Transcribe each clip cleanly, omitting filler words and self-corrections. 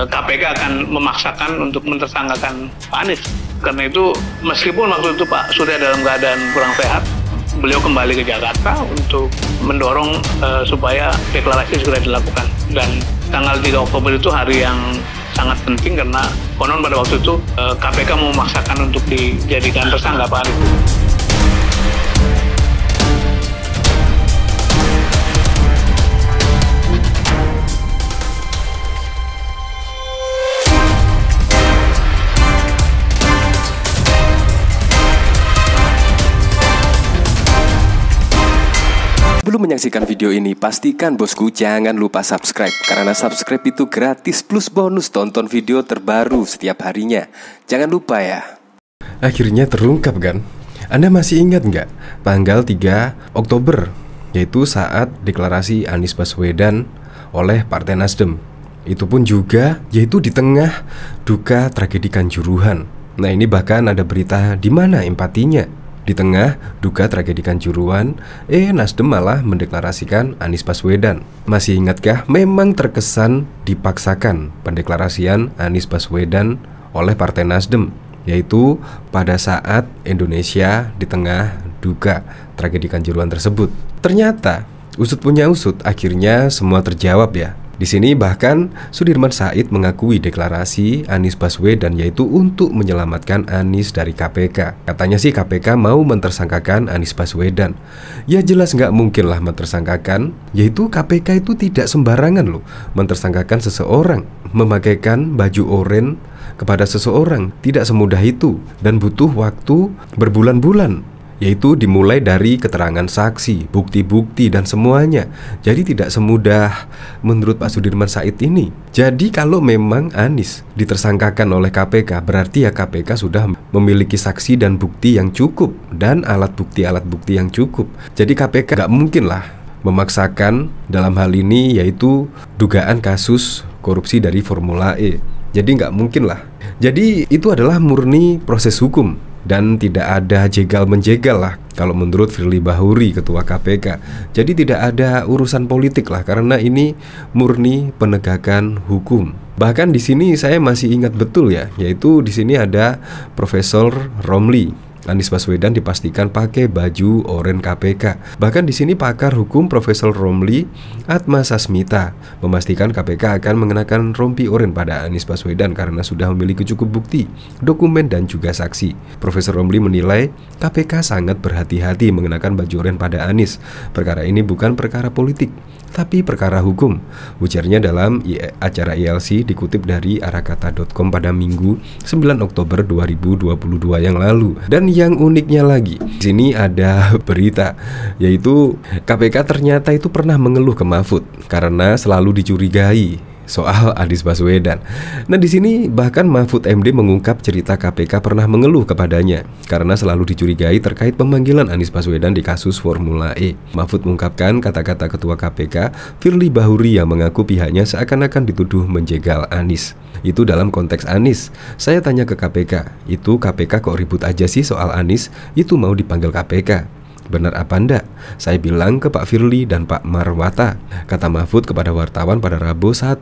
KPK akan memaksakan untuk mentersangkakan Pak Anies. Karena itu meskipun waktu itu Pak Surya dalam keadaan kurang sehat, beliau kembali ke Jakarta untuk mendorong supaya deklarasi segera dilakukan. Dan tanggal 3 Oktober itu hari yang sangat penting karena konon pada waktu itu KPK memaksakan untuk dijadikan tersangka Pak Anies. Sebelum menyaksikan video ini, pastikan bosku jangan lupa subscribe. Karena subscribe itu gratis plus bonus tonton video terbaru setiap harinya. Jangan lupa ya. Akhirnya terungkap kan? Anda masih ingat nggak? Tanggal 3 Oktober, yaitu saat deklarasi Anies Baswedan oleh Partai Nasdem. Itu pun juga yaitu di tengah duka tragedi Kanjuruhan. Nah ini bahkan ada berita di mana empatinya. Di tengah duka tragedi Kanjuruhan, Nasdem malah mendeklarasikan Anies Baswedan. Masih ingatkah? Memang terkesan dipaksakan pendeklarasian Anies Baswedan oleh Partai Nasdem, yaitu pada saat Indonesia di tengah duka tragedi Kanjuruhan tersebut. Ternyata usut punya usut, akhirnya semua terjawab ya. Di sini bahkan Sudirman Said mengakui deklarasi Anies Baswedan yaitu untuk menyelamatkan Anies dari KPK. Katanya sih KPK mau mentersangkakan Anies Baswedan. Ya jelas nggak mungkin lah mentersangkakan, yaitu KPK itu tidak sembarangan loh mentersangkakan seseorang. Memakaikan baju oranye kepada seseorang tidak semudah itu dan butuh waktu berbulan-bulan. Yaitu dimulai dari keterangan saksi, bukti-bukti dan semuanya. Jadi tidak semudah menurut Pak Sudirman Said ini. Jadi kalau memang Anies ditersangkakan oleh KPK, berarti ya KPK sudah memiliki saksi dan bukti yang cukup dan alat bukti yang cukup. Jadi KPK gak mungkin lah memaksakan dalam hal ini, yaitu dugaan kasus korupsi dari Formula E. Jadi gak mungkin lah. Jadi itu adalah murni proses hukum dan tidak ada jegal-menjegal lah kalau menurut Firly Bahuri, Ketua KPK. Jadi tidak ada urusan politik lah, karena ini murni penegakan hukum. Bahkan di sini saya masih ingat betul ya, yaitu di sini ada Profesor Romli. Anies Baswedan dipastikan pakai baju oranye KPK. Bahkan di sini pakar hukum Profesor Romli Atma Sasmita memastikan KPK akan mengenakan rompi oranye pada Anies Baswedan karena sudah memiliki cukup bukti, dokumen dan juga saksi. Profesor Romli menilai KPK sangat berhati-hati mengenakan baju oranye pada Anies. Perkara ini bukan perkara politik, tapi perkara hukum, ujarnya dalam acara ILC dikutip dari arakata.com pada Minggu 9 Oktober 2022 yang lalu. Dan yang uniknya lagi, di sini ada berita, yaitu KPK ternyata itu pernah mengeluh ke Mahfud karena selalu dicurigai soal Anies Baswedan. Nah di sini bahkan Mahfud MD mengungkap cerita KPK pernah mengeluh kepadanya karena selalu dicurigai terkait pemanggilan Anies Baswedan di kasus Formula E. Mahfud mengungkapkan kata-kata Ketua KPK Firly Bahuri yang mengaku pihaknya seakan-akan dituduh menjegal Anies. Itu dalam konteks Anies. Saya tanya ke KPK, itu KPK kok ribut aja sih soal Anies? Itu mau dipanggil KPK. Benar apa enggak? Saya bilang ke Pak Firly dan Pak Marwata, kata Mahfud kepada wartawan pada Rabu 1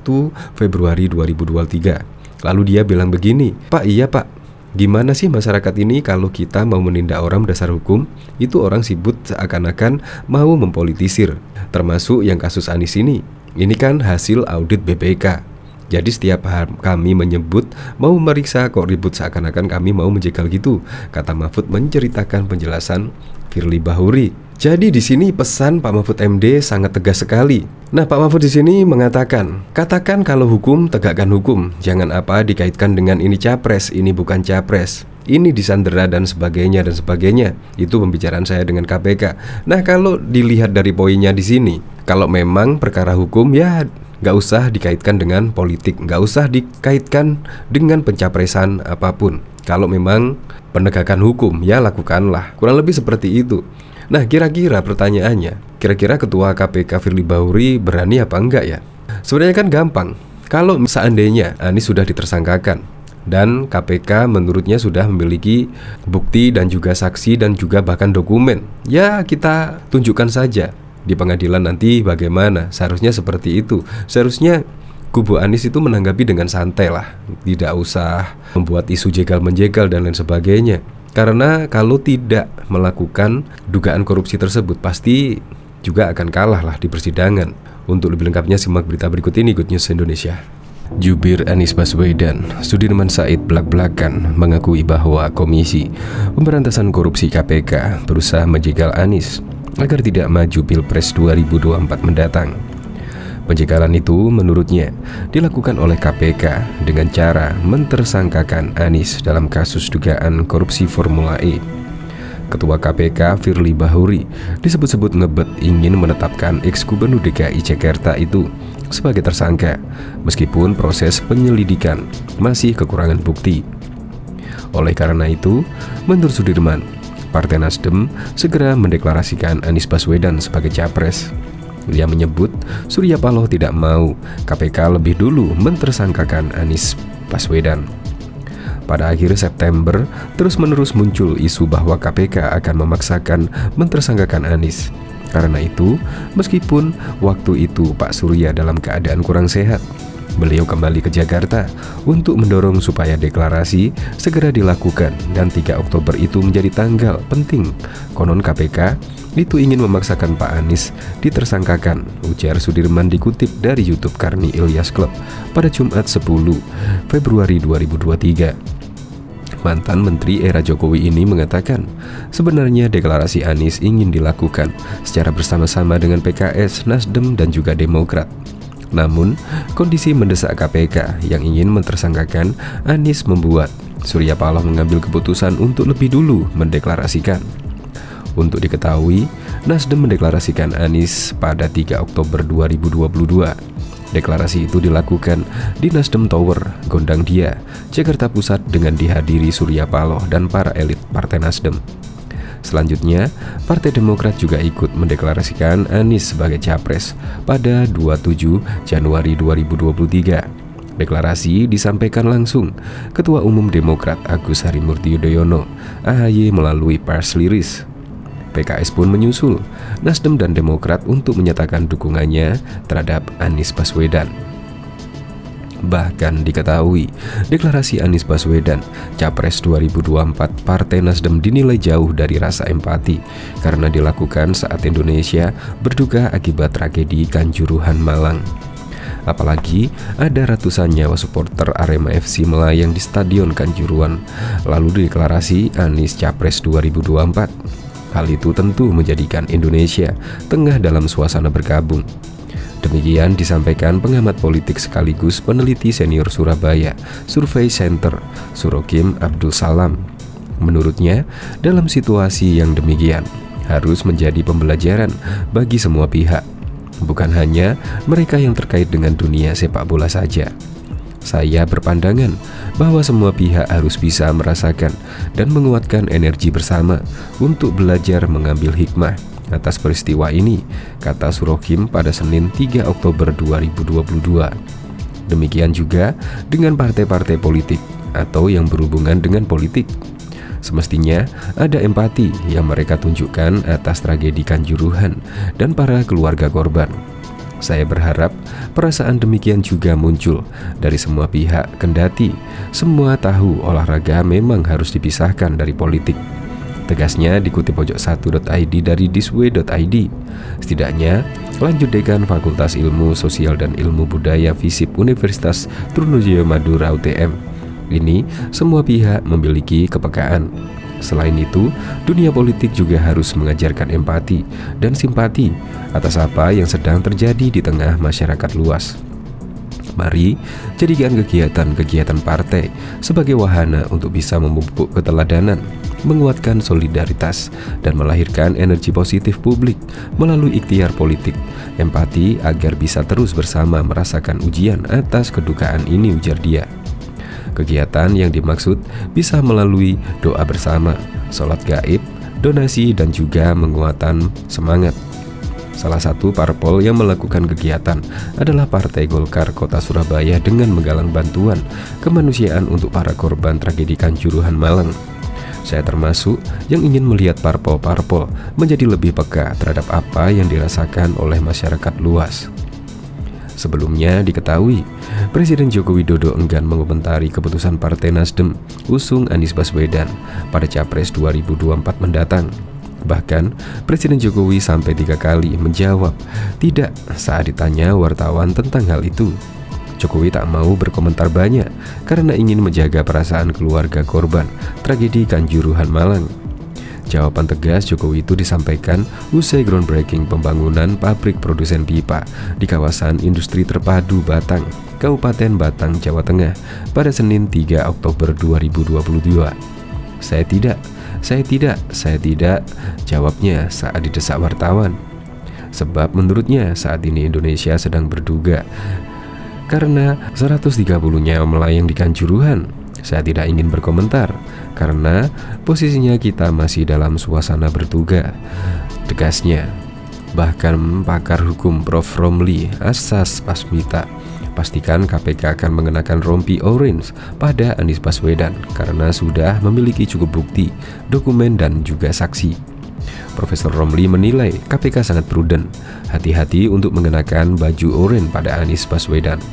Februari 2023. Lalu dia bilang begini, Pak, iya Pak, gimana sih masyarakat ini kalau kita mau menindak orang berdasar hukum? Itu orang sibuk seakan-akan mau mempolitisir, termasuk yang kasus Anies ini. Ini kan hasil audit BPK. Jadi setiap kami menyebut mau memeriksa kok ribut seakan-akan kami mau menjegal gitu, kata Mahfud menceritakan penjelasan Firly Bahuri. Jadi di sini pesan Pak Mahfud MD sangat tegas sekali. Nah, Pak Mahfud di sini mengatakan, katakan kalau hukum, tegakkan hukum. Jangan apa dikaitkan dengan ini capres, ini bukan capres, ini disandera dan sebagainya dan sebagainya. Itu pembicaraan saya dengan KPK. Nah, kalau dilihat dari poinnya di sini, kalau memang perkara hukum ya nggak usah dikaitkan dengan politik, nggak usah dikaitkan dengan pencapresan apapun. Kalau memang penegakan hukum ya lakukanlah. Kurang lebih seperti itu. Nah kira-kira pertanyaannya, kira-kira Ketua KPK Firly Bahuri berani apa enggak ya? Sebenarnya kan gampang. Kalau seandainya Anies sudah ditersangkakan dan KPK menurutnya sudah memiliki bukti dan juga saksi dan juga bahkan dokumen, ya kita tunjukkan saja di pengadilan nanti bagaimana. Seharusnya seperti itu. Seharusnya kubu Anies itu menanggapi dengan santai lah, tidak usah membuat isu jegal-menjegal dan lain sebagainya. Karena kalau tidak melakukan dugaan korupsi tersebut, pasti juga akan kalah lah di persidangan. Untuk lebih lengkapnya simak berita berikut ini, Good News Indonesia. Jubir Anies Baswedan, Sudirman Said belak-belakan mengakui bahwa Komisi Pemberantasan Korupsi KPK berusaha menjegal Anies agar tidak maju Pilpres 2024 mendatang. Penjegalan itu menurutnya dilakukan oleh KPK dengan cara mentersangkakan Anies dalam kasus dugaan korupsi Formula E. Ketua KPK Firly Bahuri disebut-sebut ngebet ingin menetapkan ex-gubernur DKI Jakarta itu sebagai tersangka, meskipun proses penyelidikan masih kekurangan bukti. Oleh karena itu, menurut Sudirman, Partai Nasdem segera mendeklarasikan Anies Baswedan sebagai capres. Ia menyebut Surya Paloh tidak mau KPK lebih dulu mentersangkakan Anies Baswedan. Pada akhir September, terus-menerus muncul isu bahwa KPK akan memaksakan mentersangkakan Anies. Karena itu, meskipun waktu itu Pak Surya dalam keadaan kurang sehat, beliau kembali ke Jakarta untuk mendorong supaya deklarasi segera dilakukan dan 3 Oktober itu menjadi tanggal penting. Konon KPK itu ingin memaksakan Pak Anies ditersangkakan, ujar Sudirman dikutip dari YouTube Karni Ilyas Club pada Jumat 10 Februari 2023. Mantan Menteri era Jokowi ini mengatakan, sebenarnya deklarasi Anies ingin dilakukan secara bersama-sama dengan PKS, Nasdem, dan juga Demokrat. Namun, kondisi mendesak KPK yang ingin mentersangkakan Anies membuat Surya Paloh mengambil keputusan untuk lebih dulu mendeklarasikan. Untuk diketahui, Nasdem mendeklarasikan Anies pada 3 Oktober 2022. Deklarasi itu dilakukan di Nasdem Tower, Gondang Dia, Jakarta Pusat dengan dihadiri Surya Paloh dan para elit Partai Nasdem. Selanjutnya, Partai Demokrat juga ikut mendeklarasikan Anies sebagai capres pada 27 Januari 2023. Deklarasi disampaikan langsung Ketua Umum Demokrat Agus Harimurti Yudhoyono, AHY melalui pers rilis. PKS pun menyusul Nasdem dan Demokrat untuk menyatakan dukungannya terhadap Anies Baswedan. Bahkan diketahui, deklarasi Anies Baswedan Capres 2024 Partai Nasdem dinilai jauh dari rasa empati karena dilakukan saat Indonesia berduka akibat tragedi Kanjuruhan Malang. Apalagi ada ratusan nyawa supporter Arema FC melayang di Stadion Kanjuruhan, lalu deklarasi Anies Capres 2024. Hal itu tentu menjadikan Indonesia tengah dalam suasana berkabung. Demikian disampaikan pengamat politik sekaligus peneliti senior Surabaya Survey Center, Surokim Abdul Salam. Menurutnya, dalam situasi yang demikian harus menjadi pembelajaran bagi semua pihak, bukan hanya mereka yang terkait dengan dunia sepak bola saja. Saya berpandangan bahwa semua pihak harus bisa merasakan dan menguatkan energi bersama untuk belajar mengambil hikmah atas peristiwa ini, kata Surokim pada Senin 3 Oktober 2022. Demikian juga dengan partai-partai politik atau yang berhubungan dengan politik. Semestinya ada empati yang mereka tunjukkan atas tragedi Kanjuruhan dan para keluarga korban. Saya berharap perasaan demikian juga muncul dari semua pihak, kendati semua tahu olahraga memang harus dipisahkan dari politik. Tegasnya dikutip pojok1.id dari thisway.id. Setidaknya, lanjut Dekan Fakultas Ilmu Sosial dan Ilmu Budaya FISIP Universitas Trunojoyo Madura UTM. Ini semua pihak memiliki kepekaan. Selain itu, dunia politik juga harus mengajarkan empati dan simpati atas apa yang sedang terjadi di tengah masyarakat luas. Mari jadikan kegiatan-kegiatan partai sebagai wahana untuk bisa memupuk keteladanan, menguatkan solidaritas, dan melahirkan energi positif publik melalui ikhtiar politik, empati agar bisa terus bersama merasakan ujian atas kedukaan ini, ujar dia. Kegiatan yang dimaksud bisa melalui doa bersama, sholat gaib, donasi, dan juga menguatkan semangat. Salah satu parpol yang melakukan kegiatan adalah Partai Golkar Kota Surabaya dengan menggalang bantuan kemanusiaan untuk para korban tragedi Kanjuruhan Malang. Saya termasuk yang ingin melihat parpol-parpol menjadi lebih peka terhadap apa yang dirasakan oleh masyarakat luas. Sebelumnya diketahui, Presiden Joko Widodo enggan mengomentari keputusan Partai Nasdem usung Anies Baswedan pada Capres 2024 mendatang. Bahkan, Presiden Jokowi sampai 3 kali menjawab tidak saat ditanya wartawan tentang hal itu. Jokowi tak mau berkomentar banyak karena ingin menjaga perasaan keluarga korban tragedi Kanjuruhan Malang. Jawaban tegas Jokowi itu disampaikan usai groundbreaking pembangunan pabrik produsen pipa di kawasan industri terpadu Batang, Kabupaten Batang, Jawa Tengah pada Senin 3 Oktober 2022. Saya tidak, jawabnya saat didesak wartawan. Sebab menurutnya saat ini Indonesia sedang berduka karena 130 nyawa melayang di Kanjuruhan. Saya tidak ingin berkomentar karena posisinya kita masih dalam suasana berduka, tegasnya. Bahkan pakar hukum Prof. Romli Asas Pasmita pastikan KPK akan mengenakan rompi orange pada Anies Baswedan karena sudah memiliki cukup bukti, dokumen, dan juga saksi. Profesor Romli menilai KPK sangat prudent, hati-hati untuk mengenakan baju oranye pada Anies Baswedan.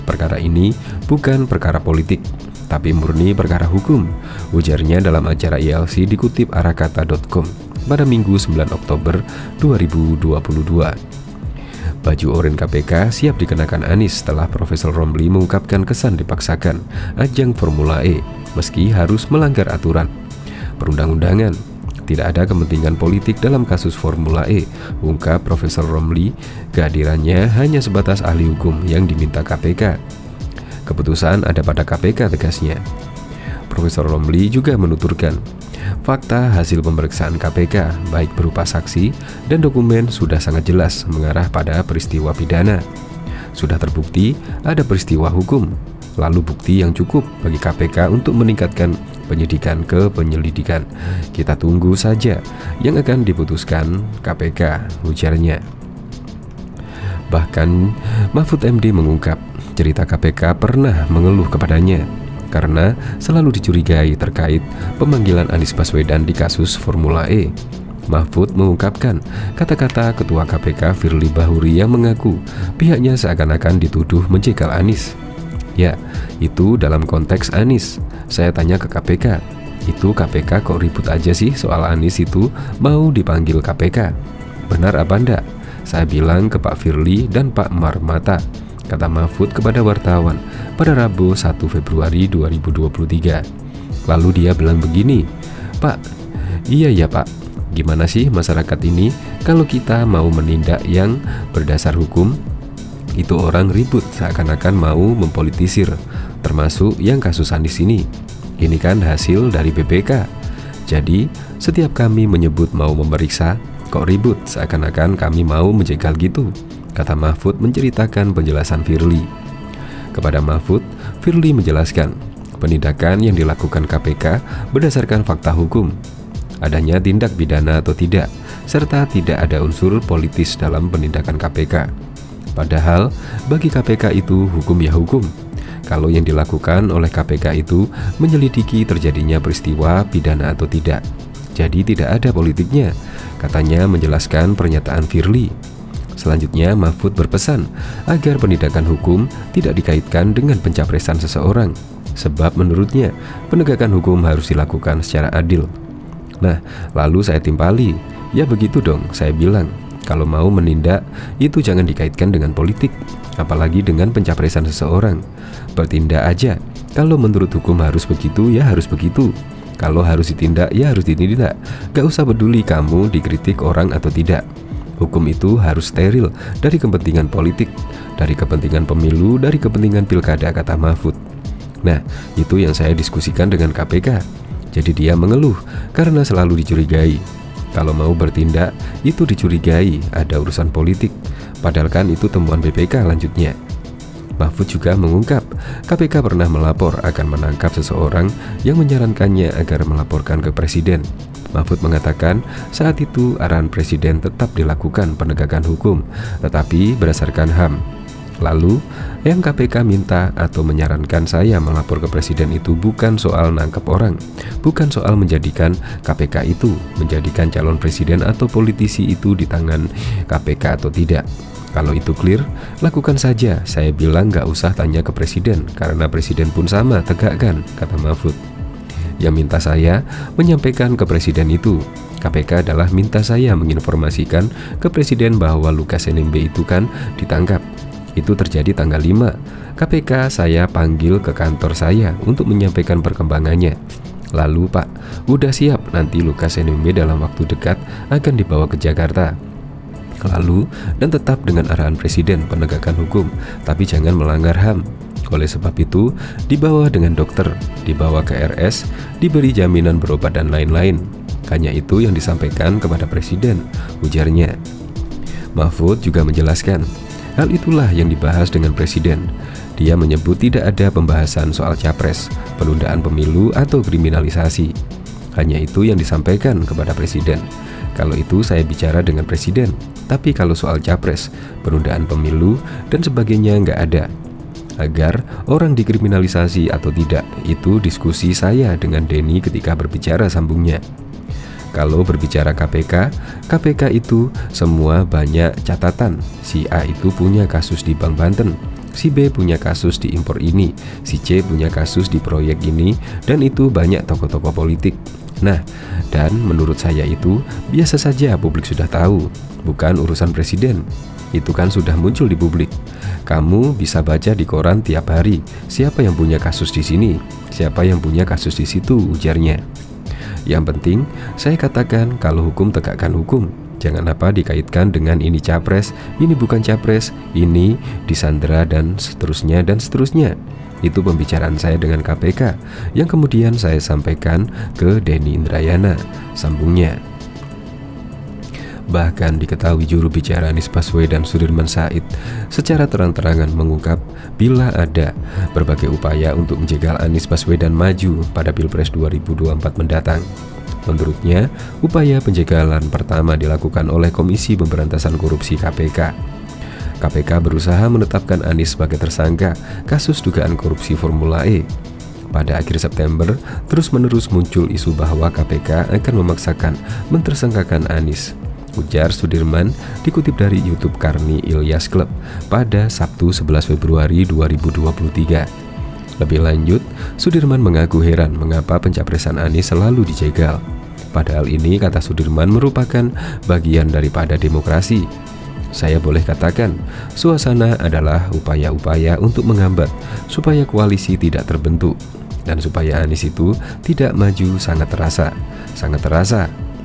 Perkara ini bukan perkara politik, tapi murni perkara hukum, ujarnya dalam acara ILC dikutip arakata.com pada Minggu 9 Oktober 2022. Baju oranye KPK siap dikenakan Anies setelah Profesor Romli mengungkapkan kesan dipaksakan ajang Formula E meski harus melanggar aturan perundang-undangan. Tidak ada kepentingan politik dalam kasus Formula E, ungkap Profesor Romli. Kehadirannya hanya sebatas ahli hukum yang diminta KPK. Keputusan ada pada KPK, tegasnya. Profesor Romli juga menuturkan, fakta hasil pemeriksaan KPK, baik berupa saksi dan dokumen sudah sangat jelas mengarah pada peristiwa pidana. Sudah terbukti ada peristiwa hukum, lalu bukti yang cukup bagi KPK untuk meningkatkan penyidikan ke penyelidikan. Kita tunggu saja yang akan diputuskan KPK, ujarnya. Bahkan Mahfud MD mengungkap cerita KPK pernah mengeluh kepadanya karena selalu dicurigai terkait pemanggilan Anies Baswedan di kasus Formula E. Mahfud mengungkapkan kata-kata Ketua KPK Firly Bahuri yang mengaku pihaknya seakan-akan dituduh menjegal Anies. Ya, itu dalam konteks Anies. Saya tanya ke KPK, itu KPK kok ribut aja sih soal Anies itu mau dipanggil KPK? Benar apa enggak? Saya bilang ke Pak Firly dan Pak Marmata, kata Mahfud kepada wartawan pada Rabu 1 Februari 2023. Lalu dia bilang begini, Pak, iya ya Pak, gimana sih masyarakat ini kalau kita mau menindak yang berdasar hukum? Itu orang ribut seakan-akan mau mempolitisir, termasuk yang kasus Anies ini. Ini kan hasil dari BPK. Jadi setiap kami menyebut mau memeriksa, kok ribut seakan-akan kami mau menjegal gitu, kata Mahfud menceritakan penjelasan Firly. Kepada Mahfud, Firly menjelaskan penindakan yang dilakukan KPK berdasarkan fakta hukum, adanya tindak pidana atau tidak, serta tidak ada unsur politis dalam penindakan KPK. Padahal bagi KPK itu hukum ya hukum. Kalau yang dilakukan oleh KPK itu menyelidiki terjadinya peristiwa pidana atau tidak, jadi tidak ada politiknya, katanya menjelaskan pernyataan Firly. Selanjutnya Mahfud berpesan agar penindakan hukum tidak dikaitkan dengan pencapresan seseorang, sebab menurutnya penegakan hukum harus dilakukan secara adil. Nah, lalu saya timpali, ya begitu dong, saya bilang. Kalau mau menindak, itu jangan dikaitkan dengan politik, apalagi dengan pencapresan seseorang. Bertindak aja, kalau menurut hukum harus begitu, ya harus begitu. Kalau harus ditindak, ya harus ditindak. Gak usah peduli kamu dikritik orang atau tidak. Hukum itu harus steril dari kepentingan politik, dari kepentingan pemilu, dari kepentingan pilkada, kata Mahfud. Nah, itu yang saya diskusikan dengan KPK. Jadi dia mengeluh karena selalu dicurigai. Kalau mau bertindak, itu dicurigai ada urusan politik. Padahal kan itu temuan BPK, lanjutnya. Mahfud juga mengungkap KPK pernah melapor akan menangkap seseorang yang menyarankannya agar melaporkan ke Presiden. Mahfud mengatakan saat itu arahan Presiden tetap dilakukan penegakan hukum, tetapi berdasarkan HAM. Lalu, yang KPK minta atau menyarankan saya melapor ke presiden itu bukan soal nangkep orang, bukan soal menjadikan KPK itu, menjadikan calon presiden atau politisi itu di tangan KPK atau tidak. Kalau itu clear, lakukan saja. Saya bilang nggak usah tanya ke presiden, karena presiden pun sama, tegakkan, kata Mahfud. Yang minta saya menyampaikan ke presiden itu, KPK adalah minta saya menginformasikan ke presiden bahwa Lukas NMB itu kan ditangkap. Itu terjadi tanggal 5. KPK saya panggil ke kantor saya untuk menyampaikan perkembangannya. Lalu, Pak, udah siap, nanti Lukas NMB dalam waktu dekat akan dibawa ke Jakarta. Lalu, dan tetap dengan arahan presiden penegakan hukum, tapi jangan melanggar HAM. Oleh sebab itu, dibawa dengan dokter, dibawa ke RS, diberi jaminan berobat dan lain-lain. Hanya itu yang disampaikan kepada presiden, ujarnya. Mahfud juga menjelaskan, hal itulah yang dibahas dengan presiden. Dia menyebut tidak ada pembahasan soal capres, penundaan pemilu atau kriminalisasi. Hanya itu yang disampaikan kepada presiden. Kalau itu saya bicara dengan presiden, tapi kalau soal capres, penundaan pemilu dan sebagainya nggak ada. Agar orang dikriminalisasi atau tidak, itu diskusi saya dengan Denny ketika berbicara, sambungnya. Kalau berbicara KPK itu semua banyak catatan. Si A itu punya kasus di Bank Banten, si B punya kasus di impor ini, si C punya kasus di proyek ini, dan itu banyak tokoh-tokoh politik. Nah, dan menurut saya itu biasa saja, publik sudah tahu, bukan urusan presiden. Itu kan sudah muncul di publik. Kamu bisa baca di koran tiap hari, siapa yang punya kasus di sini, siapa yang punya kasus di situ, ujarnya. Yang penting, saya katakan kalau hukum tegakkan hukum. Jangan apa dikaitkan dengan ini capres, ini bukan capres, ini disandera dan seterusnya dan seterusnya. Itu pembicaraan saya dengan KPK yang kemudian saya sampaikan ke Denny Indrayana, sambungnya. Bahkan diketahui juru bicara Anies Baswedan Sudirman Said secara terang-terangan mengungkap bila ada berbagai upaya untuk menjegal Anies Baswedan maju pada Pilpres 2024 mendatang. Menurutnya, upaya penjegalan pertama dilakukan oleh Komisi Pemberantasan Korupsi KPK. KPK berusaha menetapkan Anies sebagai tersangka kasus dugaan korupsi Formula E. Pada akhir September, terus-menerus muncul isu bahwa KPK akan memaksakan mentersangkakan Anies, ujar Sudirman dikutip dari YouTube Karni Ilyas Club pada Sabtu 11 Februari 2023. Lebih lanjut, Sudirman mengaku heran mengapa pencapresan Anies selalu dijegal. Padahal ini, kata Sudirman, merupakan bagian daripada demokrasi. Saya boleh katakan, suasana adalah upaya-upaya untuk menghambat supaya koalisi tidak terbentuk dan supaya Anies itu tidak maju sangat terasa,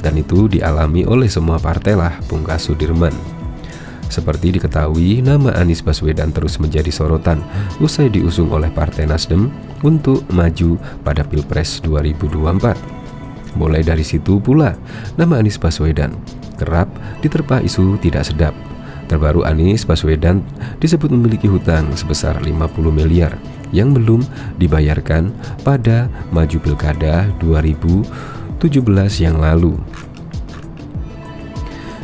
dan itu dialami oleh semua partai lah, pungkas Sudirman. Seperti diketahui, nama Anies Baswedan terus menjadi sorotan usai diusung oleh Partai Nasdem untuk maju pada Pilpres 2024. Mulai dari situ pula, nama Anies Baswedan kerap diterpa isu tidak sedap. Terbaru, Anies Baswedan disebut memiliki hutang sebesar 50 miliar yang belum dibayarkan pada maju Pilkada 2017 yang lalu.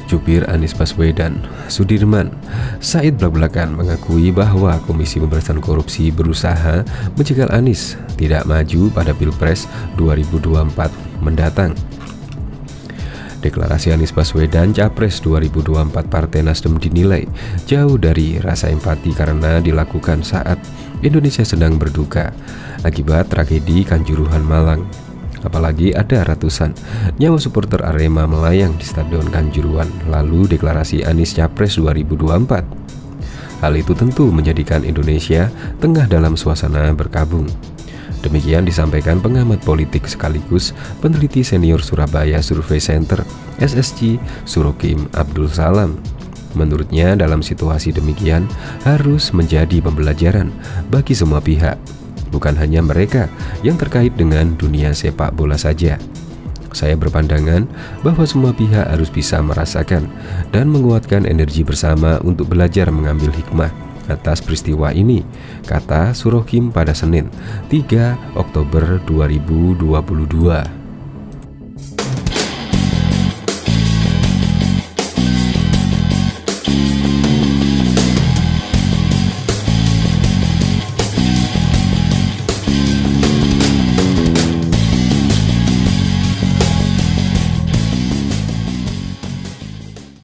Jubir Anies Baswedan, Sudirman Said belak-belakan mengakui bahwa Komisi Pemberantasan Korupsi berusaha menjegal Anies tidak maju pada Pilpres 2024 mendatang. Deklarasi Anies Baswedan Capres 2024 Partai Nasdem dinilai jauh dari rasa empati karena dilakukan saat Indonesia sedang berduka akibat tragedi Kanjuruhan Malang. Apalagi ada ratusan nyawa supporter Arema melayang di Stadion Kanjuruhan, lalu deklarasi Anies Capres 2024. Hal itu tentu menjadikan Indonesia tengah dalam suasana berkabung. Demikian disampaikan pengamat politik sekaligus peneliti senior Surabaya Survey Center SSC Surokim Abdul Salam. Menurutnya, dalam situasi demikian harus menjadi pembelajaran bagi semua pihak, bukan hanya mereka yang terkait dengan dunia sepak bola saja. Saya berpandangan bahwa semua pihak harus bisa merasakan dan menguatkan energi bersama untuk belajar mengambil hikmah atas peristiwa ini, kata Surokim pada Senin 3 Oktober 2022.